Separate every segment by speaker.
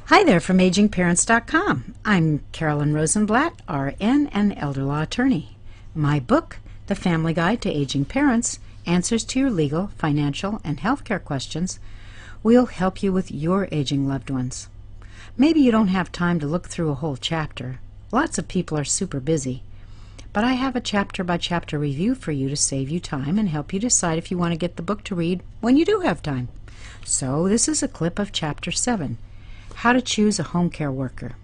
Speaker 1: Hi there from agingparents.com. I'm Carolyn Rosenblatt, RN and elder law attorney. My book, The Family Guide to Aging Parents, Answers to Your Legal, Financial, and Healthcare Questions, will help you with your aging loved ones. Maybe you don't have time to look through a whole chapter. Lots of people are super busy. But I have a chapter-by-chapter review for you to save you time and help you decide if you want to get the book to read when you do have time. So this is a clip of Chapter 7. How to Choose a Homecare Worker.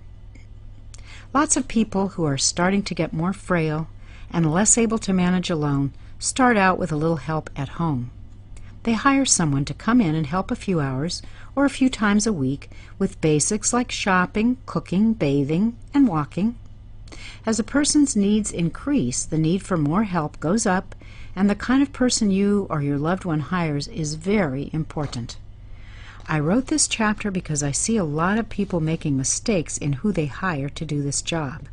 Speaker 1: Lots of people who are starting to get more frail and less able to manage alone start out with a little help at home. They hire someone to come in and help a few hours or a few times a week with basics like shopping, cooking, bathing, and walking. As a person's needs increase, the need for more help goes up, and the kind of person you or your loved one hires is very important. I wrote this chapter because I see a lot of people making mistakes in who they hire to do this job.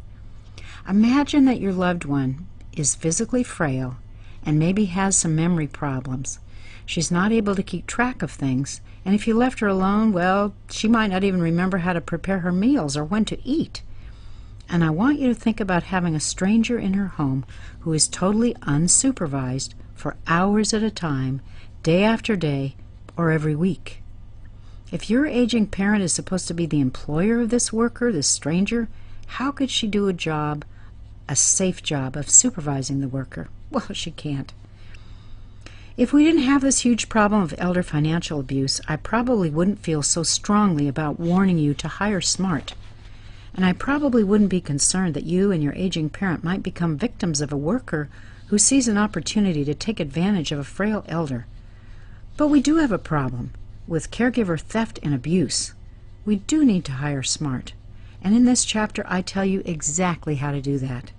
Speaker 1: Imagine that your loved one is physically frail and maybe has some memory problems. She's not able to keep track of things, and if you left her alone, well, she might not even remember how to prepare her meals or when to eat. And I want you to think about having a stranger in her home who is totally unsupervised for hours at a time, day after day, or every week. If your aging parent is supposed to be the employer of this worker, this stranger, how could she do a safe job of supervising the worker? Well, she can't. If we didn't have this huge problem of elder financial abuse, I probably wouldn't feel so strongly about warning you to hire smart. And I probably wouldn't be concerned that you and your aging parent might become victims of a worker who sees an opportunity to take advantage of a frail elder. But we do have a problem with caregiver theft and abuse. We do need to hire smart, and in this chapter I tell you exactly how to do that.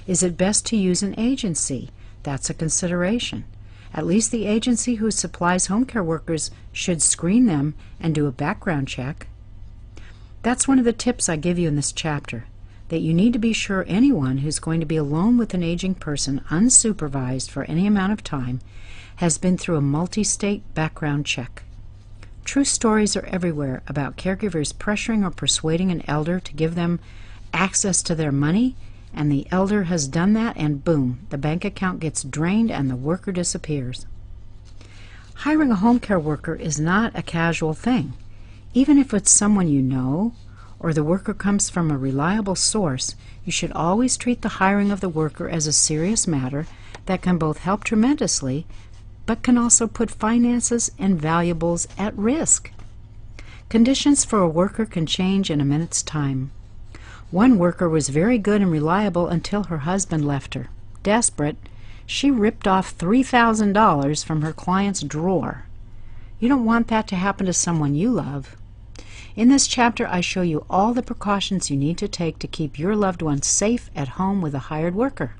Speaker 1: Is it best to use an agency? That's a consideration. At least the agency who supplies home care workers should screen them and do a background check. That's one of the tips I give you in this chapter, that you need to be sure anyone who's going to be alone with an aging person unsupervised for any amount of time has been through a multi-state background check. True stories are everywhere about caregivers pressuring or persuading an elder to give them access to their money, and the elder has done that, and boom, the bank account gets drained and the worker disappears. Hiring a home care worker is not a casual thing. Even if it's someone you know, or the worker comes from a reliable source, you should always treat the hiring of the worker as a serious matter that can both help tremendously but can also put finances and valuables at risk. Conditions for a worker can change in a minute's time. One worker was very good and reliable until her husband left her. Desperate, she ripped off $3,000 from her client's drawer. You don't want that to happen to someone you love. In this chapter, I show you all the precautions you need to take to keep your loved ones safe at home with a hired worker.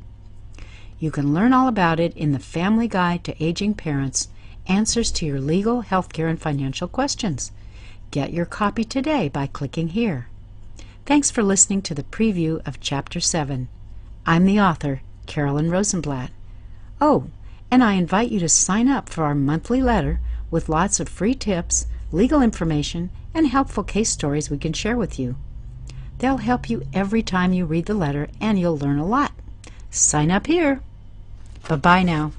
Speaker 1: You can learn all about it in the Family Guide to Aging Parents, Answers to Your Legal, Healthcare, and Financial Questions. Get your copy today by clicking here. Thanks for listening to the preview of Chapter 7. I'm the author, Carolyn Rosenblatt. Oh, and I invite you to sign up for our monthly letter with lots of free tips, legal information, and helpful case stories we can share with you. They'll help you every time you read the letter, and you'll learn a lot. Sign up here. Bye-bye now.